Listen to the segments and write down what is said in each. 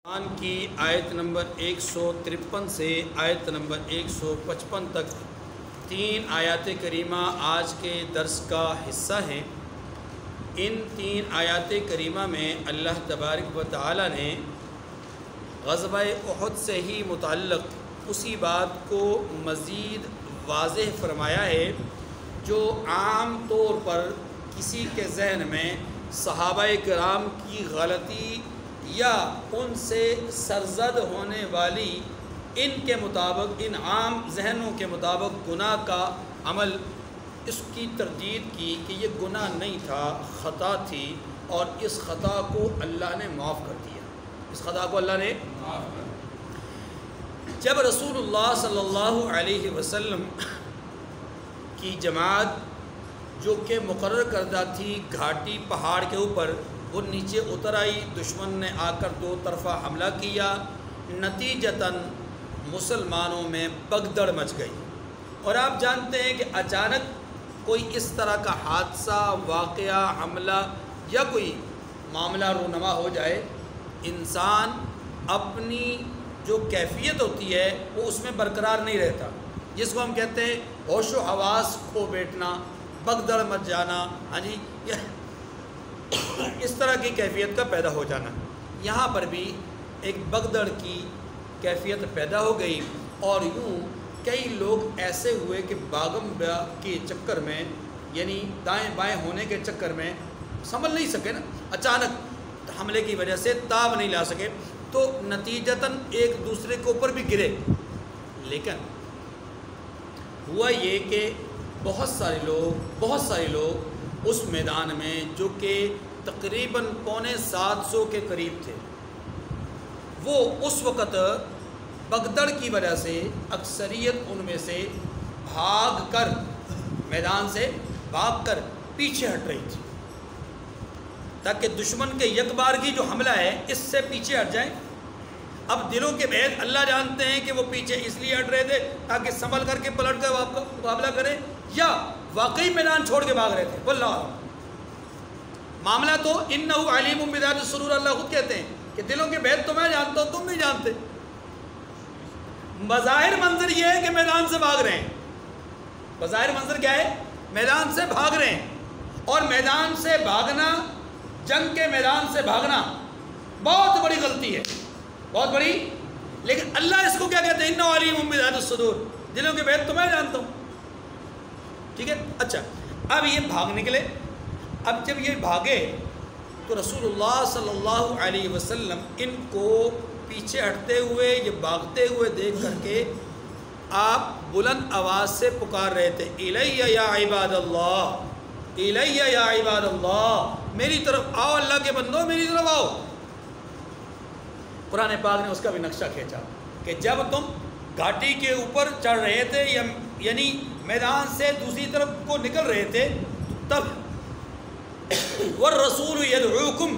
قرآن کی آیت نمبر 153 سے آیت نمبر 155 تک 3 آیات کریمہ آج کے درس کا حصہ ہیں۔ ان 3 آیات کریمہ میں اللہ تبارک و تعالی نے غزوہ احد سے ہی متعلق اسی بات کو مزید واضح فرمایا ہے جو عام طور پر کسی کے ذہن میں صحابہ کرام کی غلطی یا ان سے سرزد ہونے والی ان کے مطابق ان عام ذہنوں کے مطابق گناہ کا عمل اس کی تردید کی کہ یہ گناہ نہیں تھا، خطا تھی، اور اس خطا کو اللہ نے معاف کر دیا۔ اس خطا کو اللہ نے معاف کر دیا۔ جب رسول اللہ صلی اللہ علیہ وسلم کی جماعت جو کہ مقرر کردہ تھی گھاٹی پہاڑ کے اوپر، وہ نیچے اتر آئی، دشمن نے آ کر 2 طرفہ حملہ کیا، نتیجتاً مسلمانوں میں بگدڑ مچ گئی۔ اور آپ جانتے ہیں کہ اچانک کوئی اس طرح کا حادثہ، واقعہ، حملہ یا کوئی معاملہ رونما ہو جائے، انسان اپنی جو کیفیت ہوتی ہے وہ اس میں برقرار نہیں رہتا، جس کو ہم کہتے ہیں ہوش و حواس کھو بیٹھنا، بگدڑ مچ جانا، ہاں جی، اس طرح کی کیفیت کا پیدا ہو جانا۔ یہاں پر بھی ایک بگدڑ کی کیفیت پیدا ہو گئی، اور یوں کئی لوگ ایسے ہوئے کہ باغم کے چکر میں، یعنی دائیں بائیں ہونے کے چکر میں سنبھل نہیں سکے نا، اچانک حملے کی وجہ سے تاب نہیں لا سکے، تو نتیجتاً ایک دوسرے کے اوپر بھی گرے۔ لیکن ہوا یہ کہ بہت سارے لوگ اس میدان میں جو کہ تقریباً 650 کے قریب تھے، وہ اس وقت بگدڑ کی وجہ سے اکثریت ان میں سے میدان سے بھاگ کر پیچھے ہٹ رہی تھی، تاکہ دشمن کے یک بار کی جو حملہ ہے اس سے پیچھے ہٹ جائیں۔ اب دلوں کے بھید اللہ جانتے ہیں کہ وہ پیچھے اس لیے ہٹ رہے تھے تاکہ سنبھل کر کے پلٹ کر مقابلہ کریں، یا واقعی میدان چھوڑ کے بھاگ رہے تھے۔ واللہ معاملہ تو انہو علیم بذات الصدور، اللہ خود کہتے ہیں کہ دلوں کے بھید تو میں جانتا ہوں، تم نہیں جانتے۔ بظاہر منظر یہ ہے کہ میدان سے بھاگ رہے ہیں، بظاہر منظر کیا ہے؟ میدان سے بھاگ رہے ہیں، اور میدان سے بھاگنا، جنگ کے میدان سے بھاگنا بہت بڑی غلطی ہے، بہت بڑی۔ لیکن اللہ اس کو کیا کہتے ہیں؟ انہو علیم بذات الصدور، دلوں کے بھید تو میں جانتا ہوں۔ ٹھیک ہے، اچھا، اب یہ بھاگ نکلے۔ اب جب یہ بھاگے تو رسول اللہ صلی اللہ علیہ وسلم ان کو پیچھے ہٹتے ہوئے، یہ بھاگتے ہوئے دیکھ کر کے آپ بلند آواز سے پکار رہے تھے، الیہ یا عباد اللہ، الیہ یا عباد اللہ، میری طرف آؤ اللہ کے بندو، میری طرف آؤ۔ قرآن پاک نے اس کا بھی نقشہ کھینچا کہ جب تم گھاٹی کے اوپر چڑھ رہے تھے، یعنی میدان سے دوسری طرف کو نکل رہے تھے، تب والرسول یدعوکم،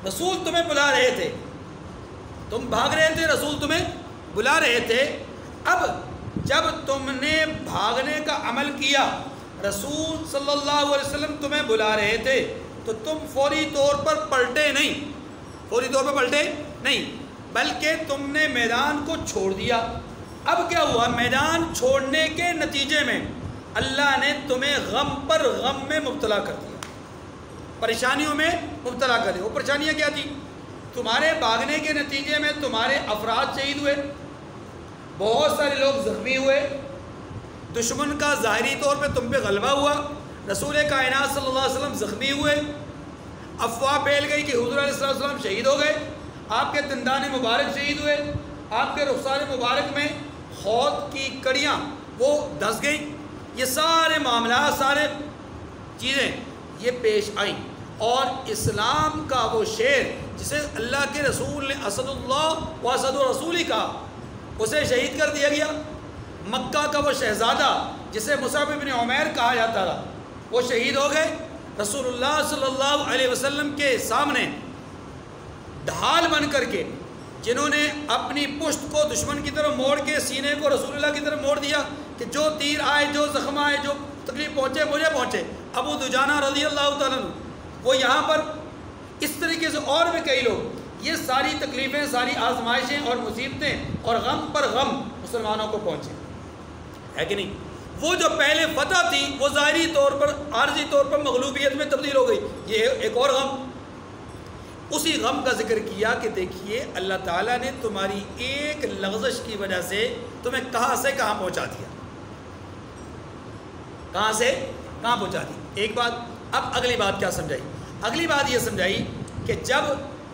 رسول تمہیں بلا رہے تھے، تم بھاگ رہے تھے، رسول تمہیں بلا رہے تھے۔ اب جب تم نے بھاگنے کا عمل کیا، رسول صلی اللہ علیہ وسلم تمہیں بلا رہے تھے، تو تم فوری طور پر پلٹے نہیں، بلکہ تم نے میدان کو چھوڑ دیا۔ اب کیا ہوا؟ میدان چھوڑنے کے نتیجے میں اللہ نے تمہیں غم پر غم میں مبتلا کر دیا، پریشانیوں میں مبتلا کر دیا۔ وہ پریشانیاں کیا تھی؟ تمہارے بھاگنے کے نتیجے میں تمہارے افراد شہید ہوئے، بہت سارے لوگ زخمی ہوئے، دشمن کا ظاہری طور پہ تم پہ غلبہ ہوا، رسول کائنات صلی اللہ علیہ وسلم زخمی ہوئے، افواہ پھیل گئی کہ حضور علیہ السلام شہید ہو گئے، آپ کے دندان مبارک شہید ہوئے، آپ کے رخسار مبارک میں خود کی کڑیاں وہ دھس گئیں۔ یہ سارے معاملات، سارے چیزیں یہ پیش آئیں، اور اسلام کا وہ شیر جسے اللہ کے رسول نے اسد اللہ و اسد الرسول کہا، اسے شہید کر دیا گیا۔ مکہ کا وہ شہزادہ جسے مصعب بن عمیر کہا جاتا تھا، وہ شہید ہو گئے۔ رسول اللہ صلی اللہ علیہ وسلم کے سامنے ڈھال بن کر کے جنہوں نے اپنی پشت کو دشمن کی طرف موڑ کے سینے کو رسول اللہ کی طرف موڑ دیا کہ جو تیر آئے، جو زخم آئے، جو تکلیف پہنچے مجھے پہنچے، ابو دجانہ رضی اللہ تعالیٰ عنہ، وہ یہاں پر اس طریقے سے، اور بھی کئی لوگ یہ ساری تکلیفیں، ساری آزمائشیں اور مصیبتیں اور غم پر غم مسلمانوں کو پہنچے، ہے کہ نہیں؟ وہ جو پہلے فتح تھی وہ ظاہری طور پر، عارضی طور پر مغلوبیت میں تبدیل ہو گئی، یہ ایک اور غم۔ اسی غم کا ذکر کیا کہ دیکھیے اللہ تعالیٰ نے تمہاری ایک لغزش کی وجہ سے تمہیں کہاں سے کہاں پہنچا دیا، کہاں سے کہاں پہنچا دی۔ ایک بات، اب اگلی بات کیا سمجھائی؟ اگلی بات یہ سمجھائی کہ جب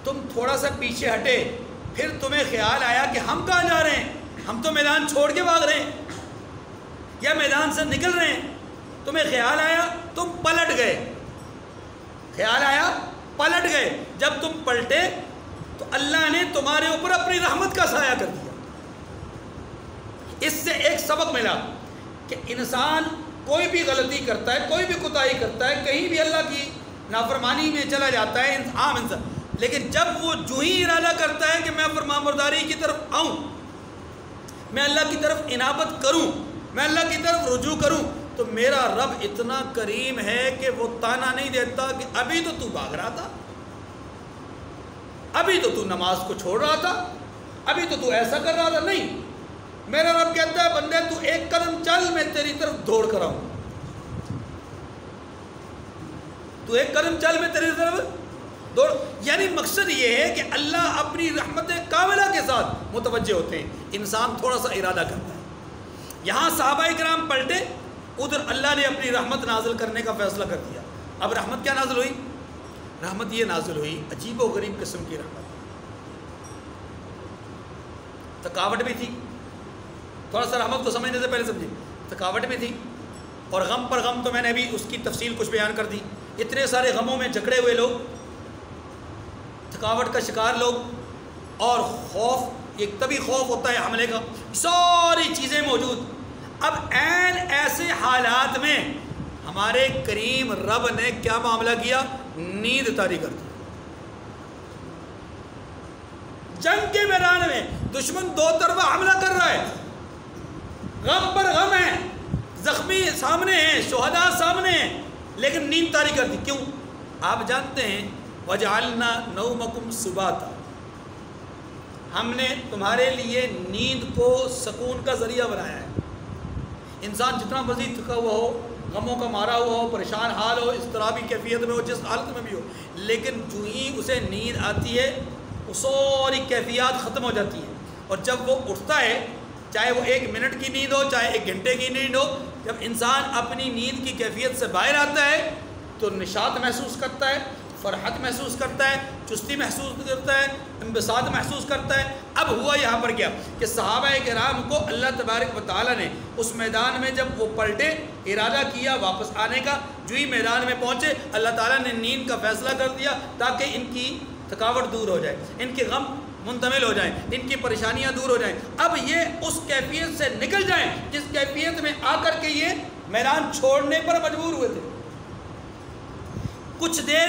تم تھوڑا سا پیچھے ہٹے پھر تمہیں خیال آیا کہ ہم کہاں جا رہے ہیں، ہم تو میدان چھوڑ کے بھاگ رہے ہیں یا میدان سے نکل رہے ہیں، تمہیں خیال آیا، تم پلٹ گئے، خیال آیا پلٹ گئے۔ جب تم پلٹے تو اللہ نے تمہارے اوپر اپنی رحمت کا سایہ کر دیا۔ اس سے ایک سبق ملا کہ انسان کوئی بھی غلطی کرتا ہے، کوئی بھی کوتاہی کرتا ہے، کہیں بھی اللہ کی نافرمانی میں چلا جاتا ہے عام انسان، لیکن جب وہ جو ہی ارادہ کرتا ہے کہ میں فرمانبرداری کی طرف آؤں، میں اللہ کی طرف انابت کروں، میں اللہ کی طرف رجوع کروں، تو میرا رب اتنا کریم ہے کہ وہ طعنہ نہیں دیتا کہ ابھی تو بھاگ رہا تھا، ابھی تو نماز کو چھوڑ رہا تھا، ابھی تو ایسا کر رہا تھا۔ نہیں، میرا رب کہتا ہے بندے تو ایک قدم چل، میں تیری طرف دوڑ کر آؤں، تو ایک قدم چل میں تیری طرف دوڑ۔ یعنی مقصد یہ ہے کہ اللہ اپنی رحمت کاملہ کے ساتھ متوجہ ہوتے ہیں، انسان تھوڑا سا ارادہ کرتا ہے۔ یہاں صحابہ کرام پلٹے، ادھر اللہ نے اپنی رحمت نازل کرنے کا فیصلہ کر دیا۔ اب رحمت کیا نازل ہوئی؟ رحمت یہ نازل ہوئی، عجیب و غریب قسم کی رحمت۔ تھکاوٹ بھی تھی، تھوڑا سا رحمت کو سمجھنے سے پہلے سمجھیں، تھکاوٹ بھی تھی، اور غم پر غم تو میں نے ابھی اس کی تفصیل کچھ بیان کر دی۔ اتنے سارے غموں میں جکڑے ہوئے لوگ، تھکاوٹ کا شکار لوگ، اور خوف، ایک طبی خوف ہوتا ہے حملے کا، ساری چیزیں موجود۔ اب عین ایسے حالات میں ہمارے کریم رب نے کیا معاملہ کیا؟ نیند طاری کر دی۔ جنگ کے میدان میں دشمن دو طرفہ حملہ کر رہا ہے، غم پر غم ہے، زخمی سامنے ہیں، شہداء سامنے ہیں، لیکن نیند طاری کر دی۔ کیوں؟ آپ جانتے ہیں وَجَعَلْنَا نَوْمَكُمْ سُبَاتًا، ہم نے تمہارے لیے نیند کو سکون کا ذریعہ بنایا ہے۔ انسان جتنا مزید تھکا ہوا ہو، غموں کا مارا ہوا ہو، پریشان حال ہو، اضطرابی کیفیت میں ہو، جس حالت میں بھی ہو، لیکن جو ہی اسے نیند آتی ہے وہ ساری کیفیات ختم ہو جاتی ہیں، اور جب وہ اٹھتا ہے، چاہے وہ 1 منٹ کی نیند ہو، چاہے 1 گھنٹے کی نیند ہو، جب انسان اپنی نیند کی کیفیت سے باہر آتا ہے تو نشاط محسوس کرتا ہے، فرحت محسوس کرتا ہے، چستی محسوس کرتا ہے، انبساط محسوس کرتا ہے۔ اب ہوا یہاں پر کیا کہ صحابہ کرام کو اللہ تبارک و تعالیٰ نے اس میدان میں جب وہ پلٹے، ارادہ کیا واپس آنے کا، جو ہی میدان میں پہنچے اللہ تعالیٰ نے نیند کا فیصلہ کر دیا تاکہ ان کی تھکاوٹ دور ہو جائے، ان کے غم منتمل ہو جائیں، ان کی پریشانیاں دور ہو جائیں۔ اب یہ اس کیفیت سے نکل جائیں جس کیفیت میں آ کر کے یہ میدان چھوڑنے پر مجبور ہوئے تھے۔ کچھ دیر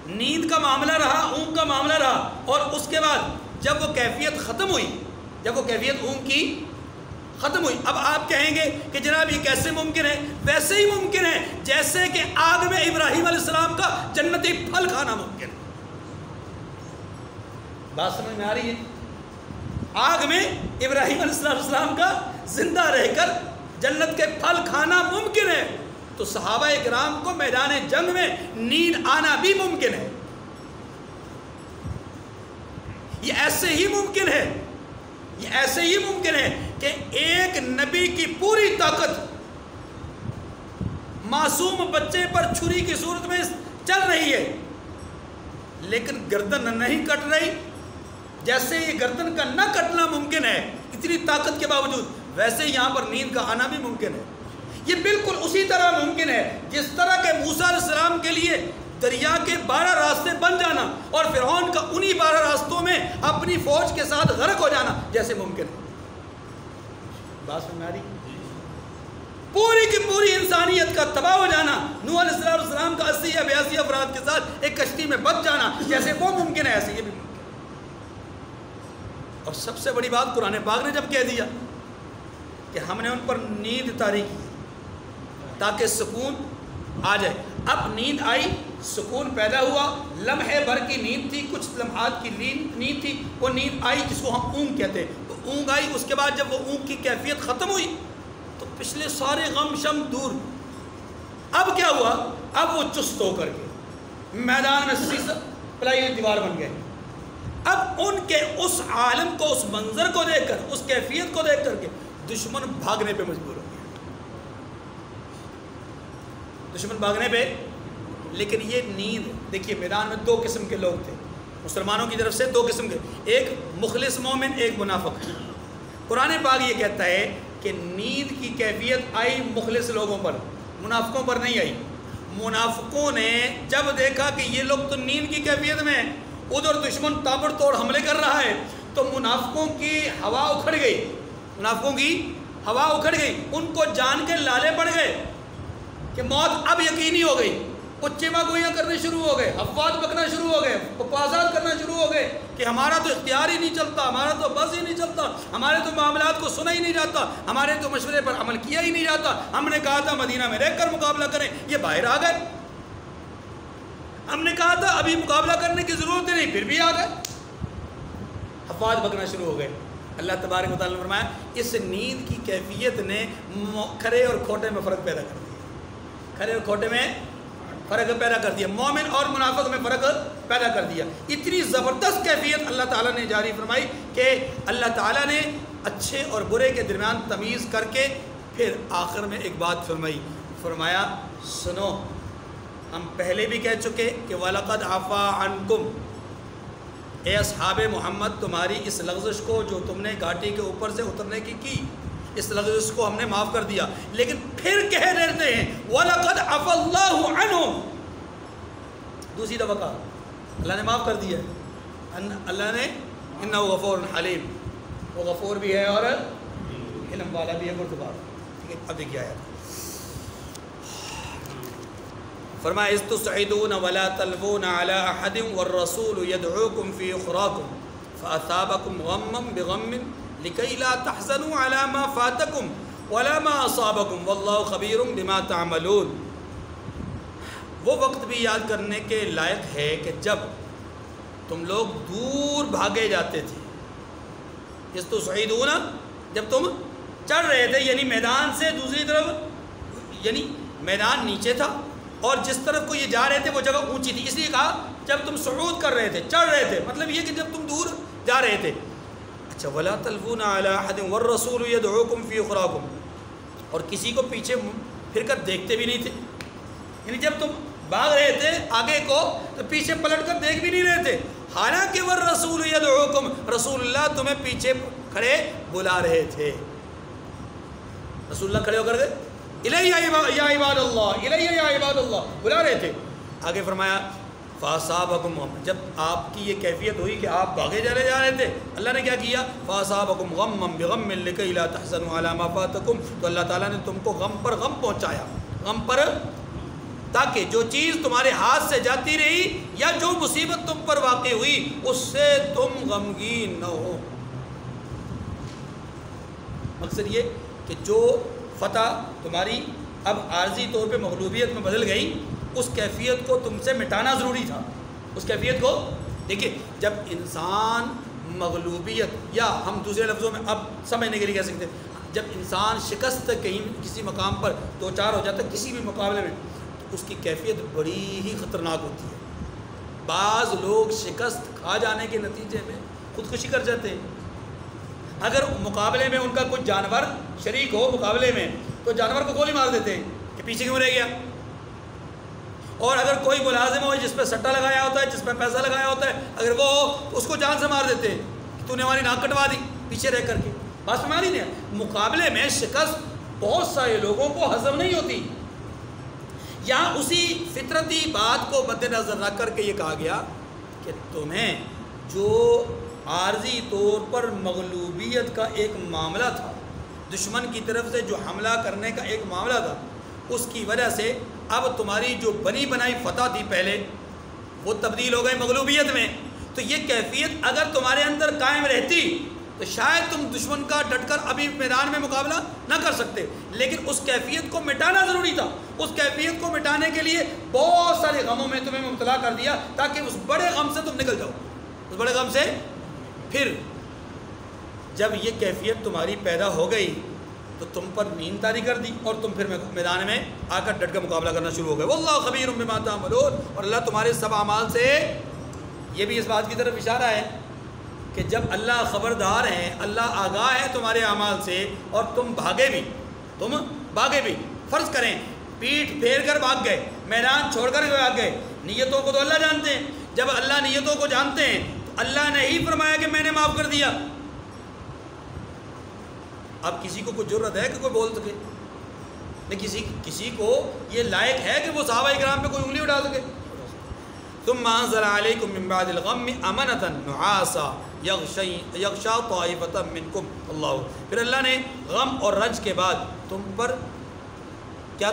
نیند کا معاملہ رہا، اونگ کا معاملہ رہا، اور اس کے بعد جب وہ کیفیت ختم ہوئی، جب وہ کیفیت اونگ کی ختم ہوئی، اب آپ کہیں گے کہ جناب یہ کیسے ممکن ہے؟ ویسے ہی ممکن ہے جیسے کہ آگ میں ابراہیم علیہ السلام کا جنتی پھل کھانا ممکن ہے۔ بات سمجھ میں آ رہی ہے؟ آگ میں ابراہیم علیہ السلام کا زندہ رہ کر جنت کے پھل کھانا ممکن ہے، تو صحابہ کرام کو میدان جنگ میں نیند آنا بھی ممکن ہے۔ یہ ایسے ہی ممکن ہے، یہ ایسے ہی ممکن ہے کہ ایک نبی کی پوری طاقت معصوم بچے پر چھری کی صورت میں چل رہی ہے، لیکن گردن نہیں کٹ رہی۔ جیسے یہ گردن کا نہ کٹنا ممکن ہے اتنی طاقت کے باوجود، ویسے یہاں پر نیند کا آنا بھی ممکن ہے۔ یہ بالکل اسی طرح ممکن ہے جس طرح کہ موسیٰ علیہ السلام کے لیے دریا کے 12 راستے بن جانا اور فرعون کا انہی 12 راستوں میں اپنی فوج کے ساتھ غرق ہو جانا جیسے ممکن ہے۔ بات سمجھ میں آ رہی؟ پوری کی پوری انسانیت کا تباہ ہو جانا، نوح علیہ السلام کا 80 یا 82 افراد کے ساتھ ایک کشتی میں بچ جانا جیسے وہ ممکن ہے، ایسے یہ بھی ممکن ہے۔ اور سب سے بڑی بات قرآن پاک نے جب کہہ دیا کہ ہم نے ان پر نیند طاری کی تاکہ سکون آ جائے، اب نیند آئی، سکون پیدا ہوا، لمحے بھر کی نیند تھی، کچھ لمحات کی نیند تھی، وہ نیند آئی جس کو ہم اونگ کہتے ہیں، تو اونگ آئی، اس کے بعد جب وہ اونگ کی کیفیت ختم ہوئی تو پچھلے سارے غم شم دور۔ اب کیا ہوا؟ اب وہ چست ہو کر کے میدان میں پلائی ہوئی دیوار بن گئے۔ اب ان کے اس عالم کو، اس منظر کو دیکھ کر، اس کیفیت کو دیکھ کر کے دشمن بھاگنے پہ مجبور ہو گیا، دشمن بھاگنے پہ۔ لیکن یہ نیند، دیکھیے میدان میں دو قسم کے لوگ تھے مسلمانوں کی طرف سے، دو قسم کے، ایک مخلص مومن، ایک منافق۔ قرآن پاک یہ کہتا ہے کہ نیند کی کیفیت آئی مخلص لوگوں پر، منافقوں پر نہیں آئی۔ منافقوں نے جب دیکھا کہ یہ لوگ تو نیند کی کیفیت میں ہیں، ادھر دشمن تابڑ توڑ حملے کر رہا ہے، تو منافقوں کی ہوا اکھڑ گئی، منافقوں کی ہوا اکھڑ گئی، ان کو جان کے لالے پڑ گئے کہ موت اب یقینی ہو گئی۔ وہ چیما گوئیاں کرنے شروع ہو گئے، افواج بکنا شروع ہو گئے، بکواسات کرنا شروع ہو گئے کہ ہمارا تو اختیار ہی نہیں چلتا، ہمارا تو بس ہی نہیں چلتا، ہمارے تو معاملات کو سنا ہی نہیں جاتا، ہمارے تو مشورے پر عمل کیا ہی نہیں جاتا، ہم نے کہا تھا مدینہ میں رہ کر مقابلہ کریں، یہ باہر آ گئے، ہم نے کہا تھا ابھی مقابلہ کرنے کی ضرورت نہیں، پھر بھی آ گئے، افواج بکنا شروع ہو گئے۔ اللہ تبارک و تعالیٰ نے فرمایا اس نیند کی کیفیت نے کھرے اور کھوٹے میں فرق پیدا کر دیا، کھرے اور کھوٹے میں فرق پیدا کر دیا، مومن اور منافق میں فرق پیدا کر دیا۔ اتنی زبردست کیفیت اللہ تعالیٰ نے جاری فرمائی کہ اللہ تعالیٰ نے اچھے اور برے کے درمیان تمیز کر کے پھر آخر میں ایک بات فرمائی، فرمایا سنو، ہم پہلے بھی کہہ چکے کہ وَلَقَدْ عَفَا عَنْكُمْ، اے اصحاب محمد تمہاری اس لغزش کو جو تم نے گھاٹی کے اوپر سے اترنے کی اس لغزش کو ہم نے معاف کر دیا، لیکن پھر کہہ دیتے ہیں وَلَقَدْ عَفَا اللَّهُ عَنْهُمْ، دوسری دفعہ کہا اللہ نے معاف کر دیا ہے، اللہ نے اِنَّهُ غَفُورٌ حَلِيمٌ، وہ غفور بھی ہے اور علم والا بھی ہے، بردبار۔ ٹھیک ہے، اب دیکھیے آیت فرمایا اِذْ تُصْعِدُونَ وَلَا تَلْوُونَ عَلَىٰ أَحَدٍ وَالرَّسُولُ يَدْعُوكُمْ فِي أُخْرَاكُمْ فَأَثَابَكُمْ غَمًّا بِغَمٍّ لِكَيْ لَا تَحْزَنُوا عَلَىٰ مَا فَاتَكُمْ وَلَا مَا أَصَابَكُمْ وَاللَّهُ خَبِيرٌ بِمَا تَعْمَلُونَ۔ وہ وقت بھی یاد کرنے کے لائق ہے کہ جب تم لوگ دور بھاگے جاتے تھے، اِذْ تُصْعِدُونَ، جب تم چڑھ رہے تھے، یعنی میدان سے دوسری طرف، یعنی میدان نیچے تھا اور جس طرف کو یہ جا رہے تھے وہ جگہ اونچی تھی، اس لیے کہا جب تم صعود کر رہے تھے، چڑھ رہے تھے، مطلب یہ کہ جب تم دور جا رہے تھے۔ اچھا وَلَا تَلْوُونَ عَلَىٰ أَحَدٍ وَالرَّسُولُ يَدْعُوكُمْ فِي أُخْرَاكُمْ، اور کسی کو پیچھے پھر کر دیکھتے بھی نہیں تھے، یعنی جب تم بھاگ رہے تھے آگے کو تو پیچھے پلٹ کر دیکھ بھی نہیں رہے تھے، حالانکہ وَالرَّسُولُ يَدْعُوكُمْ، رسول اللہ تمہیں پیچھے کھڑے بلا رہے تھے، رسول اللہ کھڑے ہو کر گئے الیہ یا عباد اللہ، الیہ یا عباد اللہ بلا رہے تھے۔ آگے فرمایا فَأَصَابَكُمْ، جب آپ کی یہ کیفیت ہوئی کہ آپ بھاگے جا رہے تھے، اللہ نے کیا کیا؟ فَأَصَابَكُمْ غَمًّا بِغَمٍّ لِكَيْ لَا تَحْزَنُوا عَلَىٰ مَا فَاتَكُمْ، تو اللہ تعالیٰ نے تم کو غم پر غم پہنچایا، غم پر، تاکہ جو چیز تمہارے ہاتھ سے جاتی رہی یا جو مصیبت تم پر واقع ہوئی اس سے تم غمگین نہ ہو۔ مقصد یہ کہ جو فتح تمہاری اب عارضی طور پہ مغلوبیت میں بدل گئی، اس کیفیت کو تم سے مٹانا ضروری تھا، اس کیفیت کو۔ دیکھیں جب انسان مغلوبیت، یا ہم دوسرے لفظوں میں اب سمجھنے کے لیے کہہ سکتے ہیں، جب انسان شکست کہیں کسی مقام پر دو چار ہو جاتا ہے کسی بھی مقابلے میں، تو اس کی کیفیت بڑی ہی خطرناک ہوتی ہے۔ بعض لوگ شکست کھا جانے کے نتیجے میں خودکشی کر جاتے ہیں۔ اگر مقابلے میں ان کا کچھ جانور شریک ہو مقابلے میں تو جانور کو گولی مار دیتے ہیں کہ پیچھے کیوں رہ گیا، اور اگر کوئی ملازم ہو جس پہ سٹا لگایا ہوتا ہے، جس پہ پیسہ لگایا ہوتا ہے، اگر وہ ہو تو اس کو جان سے مار دیتے ہیں کہ تو نے ہماری ناک کٹوا دی پیچھے رہ کر کے۔ بات سمجھ نہیں ہے، مقابلے میں شکست بہت سارے لوگوں کو ہضم نہیں ہوتی۔ یہاں اسی فطرتی بات کو مد نظر رکھ کر کے یہ کہا گیا کہ تمہیں جو عارضی طور پر مغلوبیت کا ایک معاملہ تھا، دشمن کی طرف سے جو حملہ کرنے کا ایک معاملہ تھا، اس کی وجہ سے اب تمہاری جو بنی بنائی فتح تھی پہلے وہ تبدیل ہو گئی مغلوبیت میں۔ تو یہ کیفیت اگر تمہارے اندر قائم رہتی تو شاید تم دشمن کا ڈٹ کر ابھی میدان میں مقابلہ نہ کر سکتے، لیکن اس کیفیت کو مٹانا ضروری تھا۔ اس کیفیت کو مٹانے کے لیے بہت سارے غموں میں تمہیں مبتلا کر دیا تاکہ اس بڑے غم سے تم نکل جاؤ، اس بڑے غم سے۔ پھر جب یہ کیفیت تمہاری پیدا ہو گئی تو تم پر نیند طاری کر دی اور تم پھر میدان میں آ کر ڈٹ کر مقابلہ کرنا شروع ہو گئے۔ واللہ خبیر بما تعملون، اور اللہ تمہارے سب اعمال سے، یہ بھی اس بات کی طرف اشارہ ہے کہ جب اللہ خبردار ہیں، اللہ آگاہ ہے تمہارے اعمال سے، اور تم بھاگے بھی، فرض کریں پیٹھ پھیر کر بھاگ گئے، میدان چھوڑ کر بھاگ گئے، نیتوں کو تو اللہ جانتے ہیں، جب اللہ نیتوں کو جانتے ہیں تو اللہ نے ہی فرمایا کہ میں نے معاف کر دیا۔ اب کسی کو کوئی جرت ہے کہ کوئی بول سکے؟ نہیں، کسی کو یہ لائق ہے کہ وہ صحابہ کرام پہ کوئی انگلی اٹھا سکے؟ ثم انزل علیکم من بعد الغم امنۃ نعاسا یغشا طائفۃ منکم اللہ، پھر اللہ نے غم اور رنج کے بعد تم پر کیا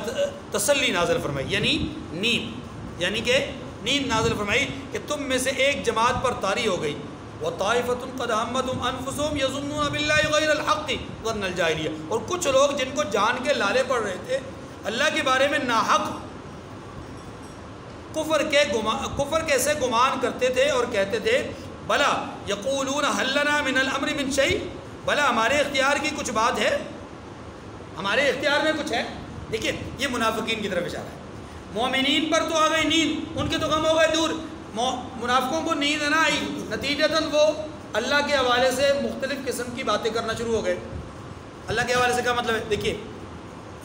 تسلی نازل فرمائی، یعنی کہ نیند نازل فرمائی کہ تم میں سے ایک جماعت پر طاری ہو گئی۔ وَطَائِفَةٌ قَدْ هَمَّتْهُمْ أَنفُسُهُمْ يَظُنُّونَ بِاللَّهِ غَيْرَ الْحَقِّ ظَنَّ الْجَاهِلِيَّةِ، اور کچھ لوگ جن کو جان کے لالے پڑ رہے تھے اللہ کے بارے میں ناحق کفر کیسے گمان کرتے تھے اور کہتے تھے بلا یقولون هل لنا من الامر من شيء، بلا ہمارے اختیار کی کچھ بات ہے، ہمارے اختیار میں کچھ ہے۔ دیکھیں یہ منافقین کی طرف اشارہ ہے۔ مومنین پر تو آ گئی نیند، ان کے تو غم ہو گئے دور، منافقوں کو نیند نہ آئی، نتیجتاً وہ اللہ کے حوالے سے مختلف قسم کی باتیں کرنا شروع ہو گئے۔ اللہ کے حوالے سے کیا مطلب ہے؟ دیکھیے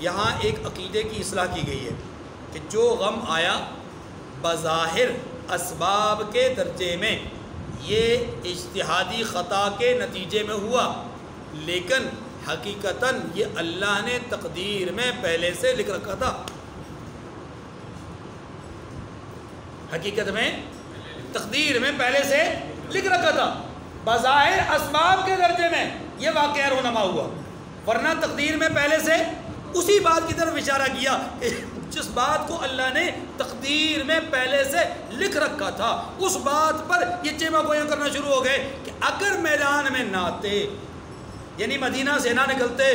یہاں ایک عقیدے کی اصلاح کی گئی ہے کہ جو غم آیا بظاہر اسباب کے درجے میں، یہ اجتہادی خطا کے نتیجے میں ہوا، لیکن حقیقتاً یہ اللہ نے تقدیر میں پہلے سے لکھ رکھا تھا۔ حقیقت میں تقدیر میں پہلے سے لکھ رکھا تھا، بظاہر اسباب کے درجے میں یہ واقعہ رونما ہوا، ورنہ تقدیر میں پہلے سے اسی بات کی طرف اشارہ کیا کہ جس بات کو اللہ نے تقدیر میں پہلے سے لکھ رکھا تھا اس بات پر یہ چیما گویاں کرنا شروع ہو گئے کہ اگر میدان میں نہ آتے، یعنی مدینہ سے نہ نکلتے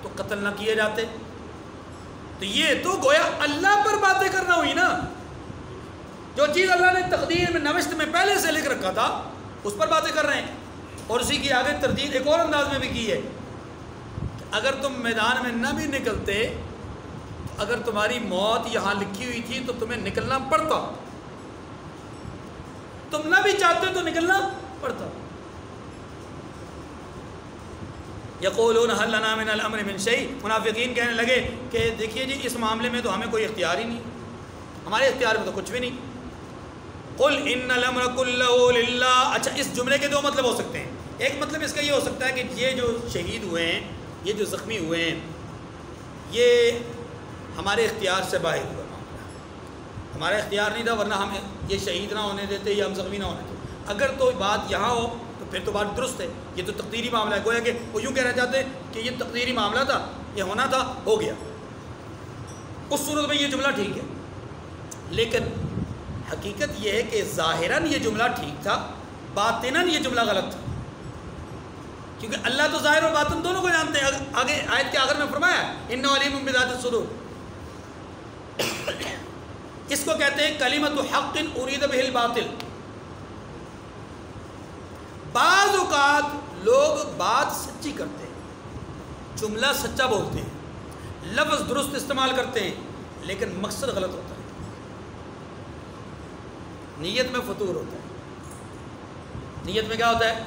تو قتل نہ کیے جاتے۔ تو یہ تو گویا اللہ پر باتیں کرنا ہوئی نا، جو چیز اللہ نے تقدیر میں نوشت میں پہلے سے لکھ رکھا تھا اس پر باتیں کر رہے ہیں۔ اور اسی کی آگے تردید ایک اور انداز میں بھی کی ہے کہ اگر تم میدان میں نہ بھی نکلتے، اگر تمہاری موت یہاں لکھی ہوئی تھی تو تمہیں نکلنا پڑتا، تم نہ بھی چاہتے تو نکلنا پڑتا۔ یقولون هل لنا من الامر من شيء، منافقین کہنے لگے کہ دیکھیے جی اس معاملے میں تو ہمیں کوئی اختیار ہی نہیں، ہمارے اختیار میں تو کچھ بھی نہیں۔ قل ان الامر كله للہ۔ اچھا اس جملے کے دو مطلب ہو سکتے ہیں۔ ایک مطلب اس کا یہ ہو سکتا ہے کہ یہ جو شہید ہوئے ہیں، یہ جو زخمی ہوئے ہیں، یہ ہمارے اختیار سے باہر ہوا، ہمارا اختیار نہیں تھا، ورنہ ہم یہ شہید نہ ہونے دیتے یا ہم زخمی نہ ہونے دیتے۔ اگر تو بات یہاں ہو تو پھر تو بات درست ہے، یہ تو تقدیری معاملہ ہے، گویا کہ وہ یوں کہنا چاہتے ہیں کہ یہ تقدیری معاملہ تھا، یہ ہونا تھا، ہو گیا، اس صورت میں یہ جملہ ٹھیک ہے۔ لیکن حقیقت یہ ہے کہ ظاہراً یہ جملہ ٹھیک تھا، باطناً یہ جملہ غلط تھا، کیونکہ اللہ تو ظاہر اور باطن دونوں کو جانتے ہیں۔ آگے آیت کے آخر میں فرمایا انہ علیم بذات الصدور، اس کو کہتے ہیں کلمۃ حق ارید بہ الباطل۔ بعض اوقات لوگ بات سچی کرتے ہیں، جملہ سچا بولتے ہیں، لفظ درست استعمال کرتے ہیں، لیکن مقصد غلط ہوتا ہے، نیت میں فطور ہوتا ہے، نیت میں کیا ہوتا ہے؟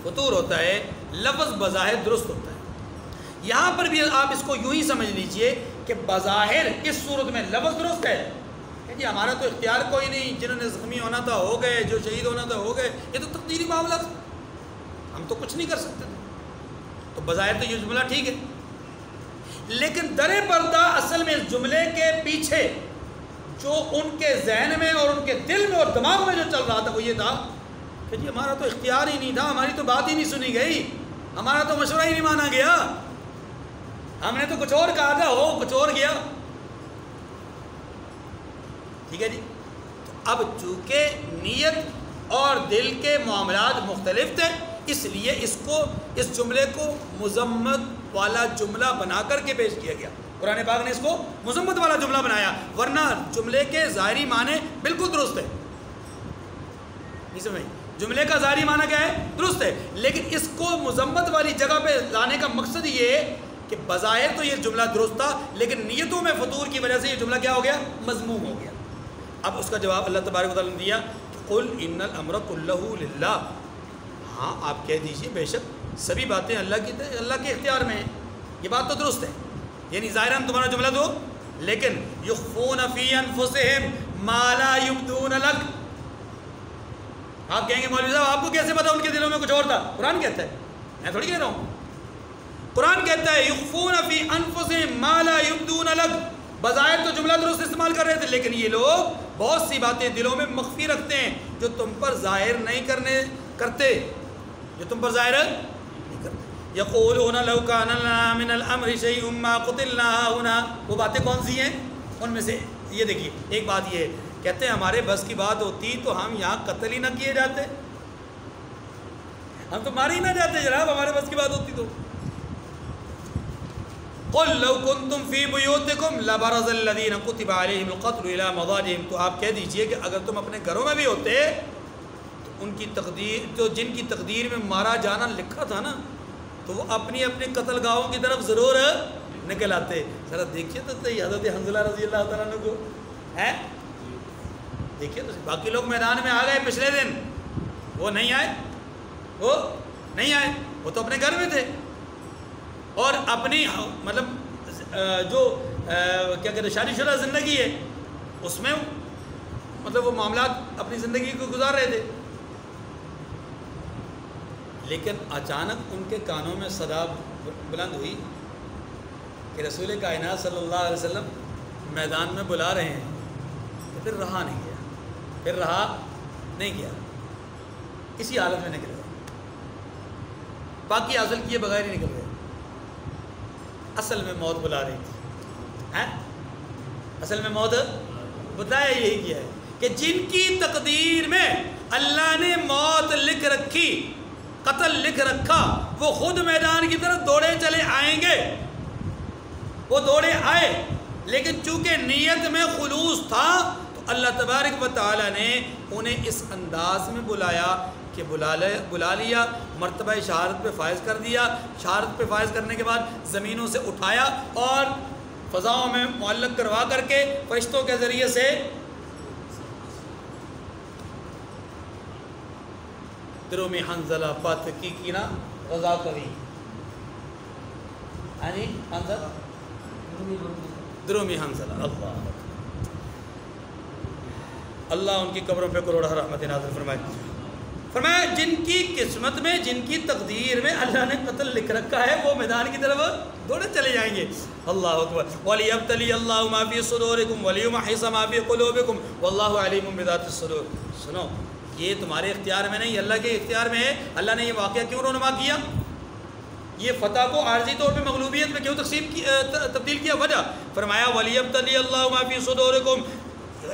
فطور ہوتا ہے، لفظ بظاہر درست ہوتا ہے۔ یہاں پر بھی آپ اس کو یوں ہی سمجھ لیجئے کہ بظاہر اس صورت میں لفظ درست ہے کہ جی ہمارا تو اختیار کوئی نہیں، جنہوں نے زخمی ہونا تھا ہو گئے، جو شہید ہونا تھا ہو گئے، یہ تو تقدیری معاملہ تھا، ہم تو کچھ نہیں کر سکتے تھے۔ تو بظاہر تو یہ جملہ ٹھیک ہے، لیکن در پردہ اصل میں اس جملے کے پیچھے جو ان کے ذہن میں اور ان کے دل میں اور دماغ میں جو چل رہا تھا وہ یہ تھا کہ جی ہمارا تو اختیار ہی نہیں تھا، ہماری تو بات ہی نہیں سنی گئی، ہمارا تو مشورہ ہی نہیں مانا گیا، ہم نے تو کچھ اور کہا تھا، ہو کچھ اور گیا۔ ٹھیک ہے جی، تو اب چونکہ نیت اور دل کے معاملات مختلف تھے، اس لیے اس جملے کو مذمت والا جملہ بنا کر کے پیش کیا گیا. قرآن پاک نے اس کو مذمت والا جملہ بنایا، ورنہ جملے کے ظاہری معنی بالکل درست ہے. نہیں سمجھ؟ جملے کا ظاہری معنی کیا ہے؟ درست ہے، لیکن اس کو مذمت والی جگہ پہ لانے کا مقصد یہ ہے کہ بظاہر تو یہ جملہ درست تھا، لیکن نیتوں میں فطور کی وجہ سے یہ جملہ کیا ہو گیا؟ مذموم ہو گیا. اب اس کا جواب اللہ تبارک و تعالیٰ نے دیا کہ قل ان الامر کلہ للہ. ہاں آپ کہہ دیجئے بے شک سبھی باتیں اللہ کے اختیار میں ہیں. یہ بات تو درست ہے، یعنی ظاہراً تمہارا جملہ تو، لیکن یخفون فی انفسہم ما لا یبدون لک. آپ کہیں گے مولوی صاحب آپ کو کیسے پتا ان کے دلوں میں کچھ اور تھا؟ قرآن کہتا ہے، میں تھوڑی کہہ رہا ہوں. قرآن کہتا ہے یخفون فی انفسہم ما لا یبدون لک. بظاہر تو جملہ درست استعمال کر رہے تھے، لیکن یہ لوگ بہت سی باتیں دلوں میں مخفی رکھتے ہیں جو تم پر ظاہر نہیں کرتے، جو تم پر ظاہر نہیں کرتے. یقولون لو کان لنا من الامر شیء ما قتلنا هنا. وہ باتیں کون سی ہیں؟ ان میں سے یہ دیکھیے ایک بات یہ ہے، کہتے ہیں ہمارے بس کی بات ہوتی تو ہم یہاں قتل ہی نہ کیے جاتے، ہم تو مارے ہی نہ جاتے جناب، ہمارے بس کی بات ہوتی تو. قل لو کنتم فی بیوتکم لبرز الذین کتب علیہم القتل الی مضاجعہم. تو آپ کہہ دیجئے کہ اگر تم اپنے گھروں میں بھی ہوتے تو ان کی تقدیر، جو جن کی تقدیر میں مارا جانا لکھا تھا نا، تو وہ اپنی اپنی قتل گاہوں کی طرف ضرور نکل آتے. ذرا دیکھیے تو صحیح حضرت حنظلہ رضی اللہ تعالیٰ عنہ کو ہے، دیکھیے تو. باقی لوگ میدان میں آ گئے پچھلے دن، وہ نہیں آئے، وہ نہیں آئے، وہ تو اپنے گھر میں تھے اور اپنی مطلب جو کیا کہتے ہیں شادی شدہ زندگی ہے اس میں مطلب وہ معاملات اپنی زندگی کو گزار رہے تھے. لیکن اچانک ان کے کانوں میں صدا بلند ہوئی کہ رسول کائنات صلی اللہ علیہ وسلم میدان میں بلا رہے ہیں. تو پھر رہا نہیں گیا، پھر رہا نہیں گیا، اسی حالت میں نکل گئے، باقی حاصل کیے بغیر ہی نکل گئے. اصل میں موت بلا رہی تھی، اصل میں موت بتایا یہی کیا ہے کہ جن کی تقدیر میں اللہ نے موت لکھ رکھی، قتل لکھ رکھا، وہ خود میدان کی طرف دوڑے چلے آئیں گے. وہ دوڑے آئے، لیکن چونکہ نیت میں خلوص تھا تو اللہ تبارک و تعالیٰ نے انہیں اس انداز میں بلایا کہ بلا لیا، مرتبہ شہادت پہ فائز کر دیا. شہادت پہ فائز کرنے کے بعد زمینوں سے اٹھایا اور فضاؤں میں معلق کروا کر کے فرشتوں کے ذریعے سے درو میں حنظلہ پت کی نا رضا کری. درو میں حنظلہ، اللہ ان کی قبروں پہ کروڑ رحمت نازل فرمائے. فرمایا جن کی قسمت میں، جن کی تقدیر میں اللہ نے قتل لکھ رکھا ہے وہ میدان کی طرف دوڑے چلے جائیں گے. اللہ اکبر. وَلِيَبْتَلِيَ اللَّهُ مَا فِي صُدُورِكُمْ وَلِيُمَحِّصَ مَا فِي قُلُوبِكُمْ وَاللَّهُ عَلِيمٌ بِذَاتِ الصُّدُورِ. سنو، یہ تمہارے اختیار میں نہیں، اللہ کے اختیار میں ہے. اللہ نے یہ واقعہ کیوں رونما کیا؟ یہ فتح کو عارضی طور پہ مغلوبیت میں کیوں تبدیل کیا؟ وجہ فرمایا وَلِيَبْتَلِيَ اللَّهُ مَا فِي صُدُورِكُمْ.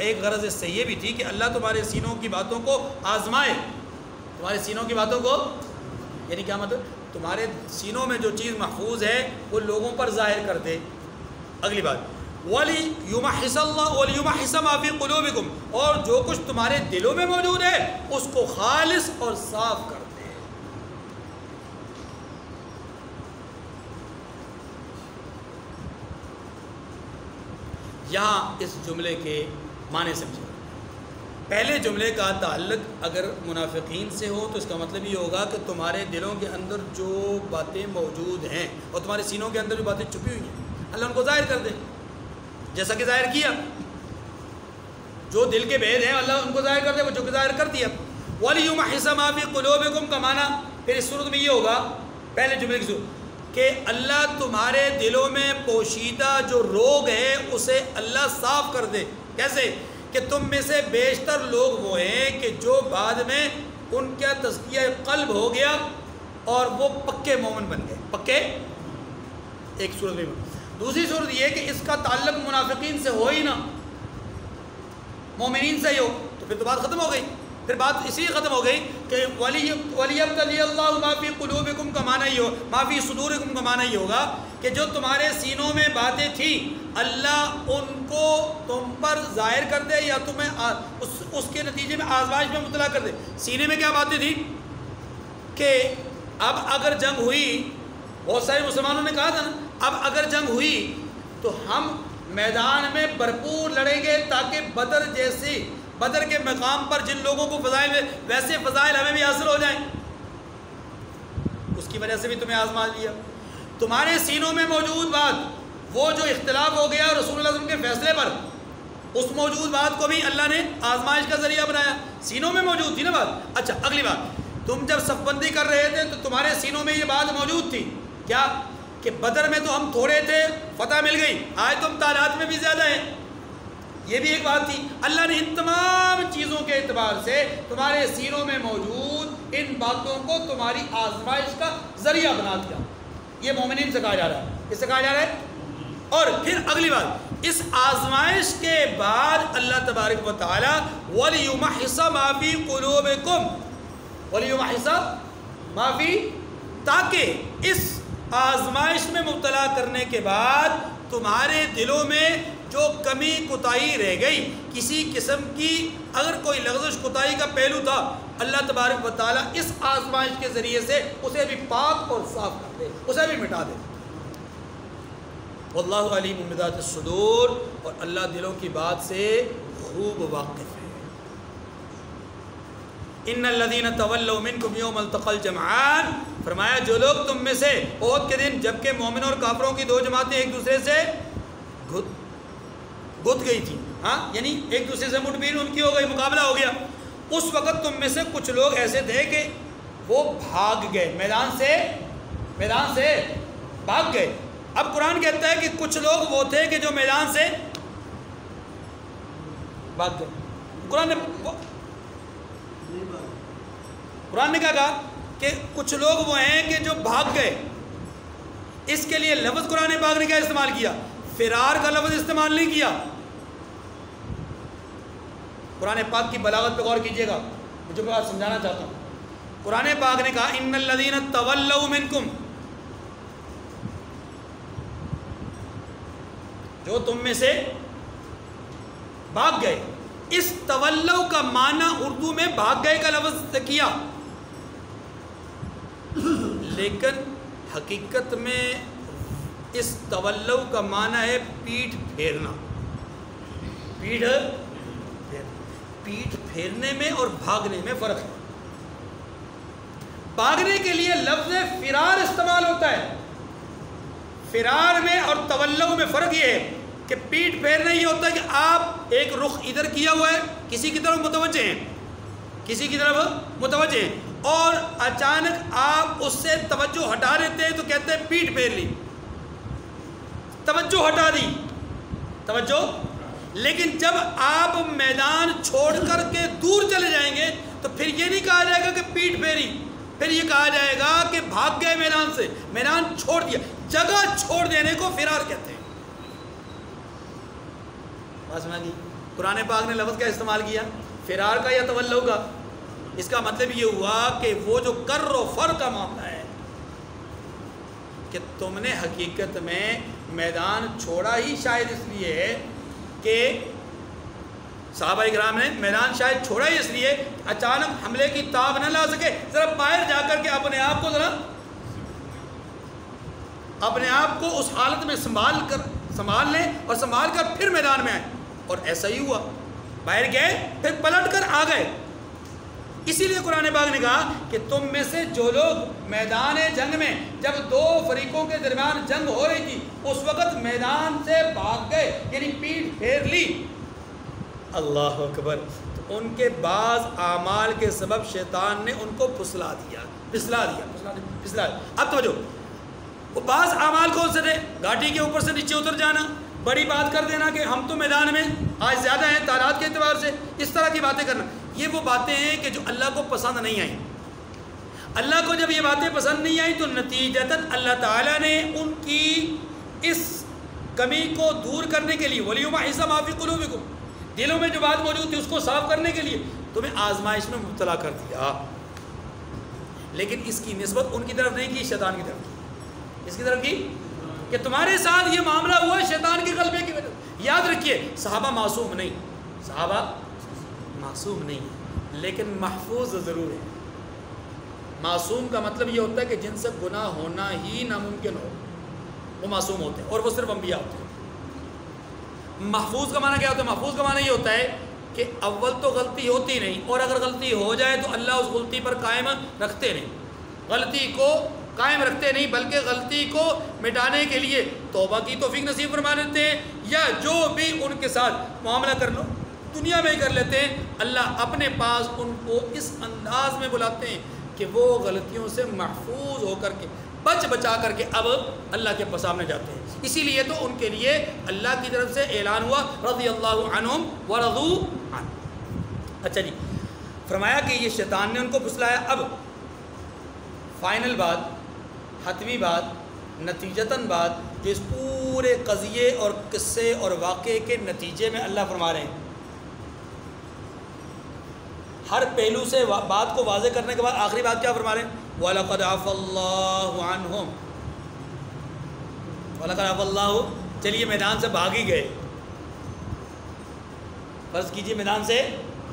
ایک غرض اس سے یہ بھی تھی کہ اللہ تمہارے سینوں کی باتوں کو آزمائے. تمہارے سینوں کی باتوں کو، یعنی کیا مطلب؟ تمہارے سینوں میں جو چیز محفوظ ہے وہ لوگوں پر ظاہر کر دے. اگلی بات وَلِيُمَحِّصَ اللَّهُ وَلِيُمَحِّصَ مَا فِي قُلُوبِكُمْ. اور جو کچھ تمہارے دلوں میں موجود ہے اس کو خالص اور صاف کر دے. یہاں اس جملے کے معنی سمجھیں. پہلے جملے کا تعلق اگر منافقین سے ہو تو اس کا مطلب یہ ہوگا کہ تمہارے دلوں کے اندر جو باتیں موجود ہیں اور تمہارے سینوں کے اندر جو باتیں چھپی ہوئی ہیں اللہ ان کو ظاہر کر دے، جیسا کہ ظاہر کیا. جو دل کے بھید ہیں اللہ ان کو ظاہر کر دے، وہ جو کہ ظاہر کر دیا. وَلِيُمَحِّصَ مَا فِي قُلُوبِكُمْ کا معنی پھر اس صورت میں یہ ہوگا، پہلے جملے کی صورت کہ اللہ تمہارے دلوں میں پوشیدہ جو روگ ہے اسے اللہ صاف کر دے. کیسے؟ کہ تم میں سے بیشتر لوگ وہ ہیں کہ جو بعد میں ان کا تزکیہ قلب ہو گیا اور وہ پکے مومن بن گئے. پکے ایک صورت میں. دوسری صورت یہ کہ اس کا تعلق منافقین سے ہو ہی نہ، مومنین سے ہی ہو، تو پھر تو بات ختم ہو گئی. پھر بات اسی لیے ختم ہو گئی کہ وَلِيَبْتَلِيَ اللَّهُ مَا فِي قُلُوبِكُمْ کا معنی یہ ہو مَا فِي صُدُورِكُمْ کا معنی یہ ہوگا کہ جو تمہارے سینوں میں باتیں تھیں اللہ ان کو تم پر ظاہر کر دے یا تمہیں اس کے نتیجے میں آزمائش میں مبتلا کر دے۔ سینے میں کیا باتیں تھیں کہ اب اگر جنگ ہوئی، بہت سارے مسلمانوں نے کہا تھا نا، اب اگر جنگ ہوئی تو ہم میدان میں بھرپور لڑیں گے تاکہ بدر کے مقام پر جن لوگوں کو فضائل ویسے فضائل ہمیں بھی حاصل ہو جائیں۔ اس کی وجہ سے بھی تمہیں آزما لیا۔ تمہارے سینوں میں موجود بات، وہ جو اختلاف ہو گیا رسول اللہ صلی اللہ علیہ وسلم کے فیصلے پر، اس موجود بات کو بھی اللہ نے آزمائش کا ذریعہ بنایا۔ سینوں میں موجود تھی نا بات۔ اچھا اگلی بات، تم جب صف بندی کر رہے تھے تو تمہارے سینوں میں یہ بات موجود تھی کیا کہ بدر میں تو ہم تھوڑے تھے، فتح مل گئی، آج تم تعداد میں بھی زیادہ ہیں، یہ بھی ایک بات تھی۔ اللہ نے ان تمام چیزوں کے اعتبار سے تمہارے سینوں میں موجود ان باتوں کو تمہاری آزمائش کا ذریعہ بنا دیا۔ یہ مومنین سے کہا جا رہا ہے، اس سے کہا جا رہا ہے۔ اور پھر اگلی بات، اس آزمائش کے بعد اللہ تبارک و تعالی وَلِيُمَحِّصَ مَا فِي قُلُوبِكُمْ وَلِيُمَحِّصَ مَا فِي، تاکہ اس آزمائش میں مبتلا کرنے کے بعد تمہارے دلوں میں جو کمی کوتاہی رہ گئی، کسی قسم کی اگر کوئی لغزش کوتاہی کا پہلو تھا، اللہ تبارک و تعالیٰ اس آزمائش کے ذریعے سے اسے بھی پاک اور صاف کر دے، اسے بھی مٹا دے۔ واللہ علیم بذات الصدور، اور اللہ دلوں کی بات سے خوب واقف ہے۔ ان الذین تولوا منکم یوم التقى الجمعان، فرمایا جو لوگ تم میں سے احد کے دن جبکہ مومنوں اور کافروں کی دو جماعتیں ایک دوسرے سے گھت گئی تھی، ہاں یعنی ایک دوسرے سے مٹ بین ان کی ہو گئی، مقابلہ ہو گیا، اس وقت تم میں سے کچھ لوگ ایسے تھے کہ وہ بھاگ گئے، میدان سے بھاگ گئے۔ اب قرآن کہتا ہے کہ کچھ لوگ وہ تھے کہ جو میدان سے بھاگ گئے۔ قرآن نے کیا کہا کہ کچھ لوگ وہ ہیں کہ جو بھاگ گئے۔ اس کے لیے لفظ قرآن پاک نے کیا استعمال کیا؟ فرار کا لفظ استعمال نہیں کیا۔ قرآن پاک کی بلاغت پہ غور کیجئے گا، مجھے بات سمجھانا چاہتا ہوں۔ قرآن پاک نے کہا ان الذین تولوا منکم، جو تم میں سے بھاگ گئے۔ اس تولو کا معنی اردو میں بھاگ گئے کا لفظ کیا، لیکن حقیقت میں اس تولو کا معنی ہے پیٹھ پھیرنا۔ پیٹھ پھیرنے میں اور بھاگنے میں فرق ہے۔ بھاگنے کے لیے لفظ فرار استعمال ہوتا ہے، فرار میں اور تولو میں فرق یہ ہے کہ پیٹھ پھیرنا یہ ہوتا ہے کہ آپ ایک رخ ادھر کیا ہوا ہے، کسی کی طرف متوجہ ہیں اور اچانک آپ اس سے توجہ ہٹا لیتے ہیں تو کہتے ہیں پیٹھ پھیر لی، توجہ ہٹا دی، توجہ۔ لیکن جب آپ میدان چھوڑ کر کے دور چلے جائیں گے تو پھر یہ نہیں کہا جائے گا کہ پیٹھ پھیری، پھر یہ کہا جائے گا کہ بھاگ گئے میدان سے، میدان چھوڑ دیا۔ جگہ چھوڑ دینے کو فرار کہتے ہیں۔ بات سمجھ گئی؟ قرآن پاک نے لفظ کا استعمال کیا، فرار کا یا تولو کا۔ اس کا مطلب یہ ہوا کہ وہ جو کر و فر کا معاملہ ہے کہ تم نے حقیقت میں میدان چھوڑا ہی شاید اس لیے ہے کہ صحابہ کرام نے میدان شاید چھوڑا ہی اس لیے اچانک حملے کی تاب نہ لا سکے، ذرا باہر جا کر کے اپنے آپ کو اس حالت میں سنبھال لیں اور سنبھال کر پھر میدان میں آئیں۔ اور ایسا ہی ہوا، باہر گئے پھر پلٹ کر آ گئے۔ اسی لیے قرآن پاک نے کہا کہ تم میں سے جو لوگ میدان جنگ میں جب دو فریقوں کے درمیان جنگ ہو رہی تھی اس وقت میدان سے بھاگ گئے، یعنی پیٹھ پھیر لی۔ اللہ اکبر۔ تو ان کے بعض اعمال کے سبب شیطان نے ان کو پھسلا دیا۔ اب توجہ، وہ بعض اعمال کون سے تھے؟ گھاٹی کے اوپر سے نیچے اتر جانا، بڑی بات کر دینا کہ ہم تو میدان میں آج زیادہ ہیں تعداد کے اعتبار سے، اس طرح کی باتیں کرنا۔ یہ وہ باتیں ہیں کہ جو اللہ کو پسند نہیں آئیں۔ اللہ کو جب یہ باتیں پسند نہیں آئیں تو نتیجتاً اللہ تعالیٰ نے ان کی اس کمی کو دور کرنے کے لیے وَلِيُمَحِّصَ مَا فِي قُلُوبِكُمْ، دلوں میں جو بات موجود تھی اس کو صاف کرنے کے لیے تمہیں آزمائش میں مبتلا کر دیا، لیکن اس کی نسبت ان کی طرف نہیں کی، شیطان کی طرف کی۔ اس کی طرف کی کہ تمہارے ساتھ یہ معاملہ ہوا شیطان کے غلبے کی وجہ سے۔ یاد رکھیے صحابہ معصوم نہیں، صحابہ معصوم نہیں، لیکن محفوظ ضرور ہے۔ معصوم کا مطلب یہ ہوتا ہے کہ جن سے گناہ ہونا ہی ناممکن ہو، وہ معصوم ہوتے ہیں، اور وہ صرف انبیاء ہوتے ہیں۔ محفوظ کا معنی کیا ہوتا ہے؟ محفوظ کا معنی یہ ہوتا ہے کہ اول تو غلطی ہوتی نہیں، اور اگر غلطی ہو جائے تو اللہ اس غلطی پر قائم رکھتے نہیں، غلطی کو قائم رکھتے نہیں، بلکہ غلطی کو مٹانے کے لیے توبہ کی توفیق نصیب فرما دیتے ہیں، یا جو بھی ان کے ساتھ معاملہ کر لو دنیا میں ہی کر لیتے ہیں، اللہ اپنے پاس ان کو اس انداز میں بلاتے ہیں کہ وہ غلطیوں سے محفوظ ہو کر کے بچ بچا کر کے اب اللہ کے سامنے جاتے ہیں۔ اسی لیے تو ان کے لیے اللہ کی طرف سے اعلان ہوا رضی اللہ عنہم ورضوا عنہ۔ اچھا جی، فرمایا کہ یہ شیطان نے ان کو پھسلایا۔ اب فائنل بات، حتمی بات، نتیجتاً بات، جو اس پورے قضیے اور قصے اور واقعے کے نتیجے میں اللہ فرما رہے ہیں، ہر پہلو سے بات کو واضح کرنے کے بعد آخری بات کیا فرما رہے ہیں؟ وَلَقَدْ عَفَا اللَّهُ عَنْهُمْ، وَلَقَدْ عَفَا اللَّهُ، چلیے میدان سے بھاگ ہی گئے، فرض کیجئے میدان سے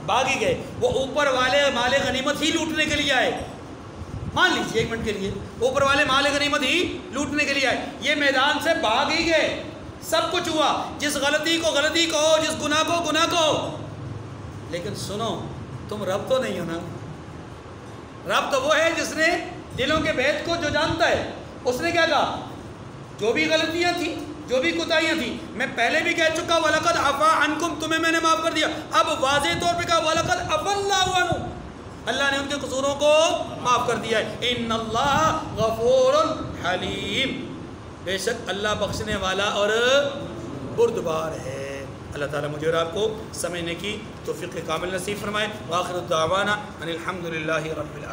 بھاگ ہی گئے، وہ اوپر والے مال غنیمت ہی لوٹنے کے لیے آئے، مان لیجیے ایک منٹ کے لیے اوپر والے مال غنیمت ہی لوٹنے کے لیے آئے، یہ میدان سے بھاگ ہی گئے، سب کچھ ہوا، جس غلطی کو غلطی کہو، جس گناہ کو گناہ کہو، لیکن سنو تم رب تو نہیں ہو نا۔ رب تو وہ ہے جس نے دلوں کے بھید کو جو جانتا ہے۔ اس نے کیا کہا؟ جو بھی غلطیاں تھیں، جو بھی کوتاہیاں تھیں، میں پہلے بھی کہہ چکا وَلَقَدْ عَفَا عَنْكُمْ، تمہیں میں نے معاف کر دیا۔ اب واضح طور پہ کہا وَلَقَدْ عَفَا اللَّهُ عَنْهُمْ، اللہ نے ان کے قصوروں کو معاف کر دیا ہے۔ إِنَّ اللَّهَ غَفُورٌ حَلِيمٌ، بے شک اللہ بخشنے والا اور بردبار ہے۔ اللہ تعالیٰ مجھے اور آپ کو سمجھنے کی توفیق کامل نصیب فرمائے۔ وآخر الدعوانا ان الحمد للہ رب العالمین۔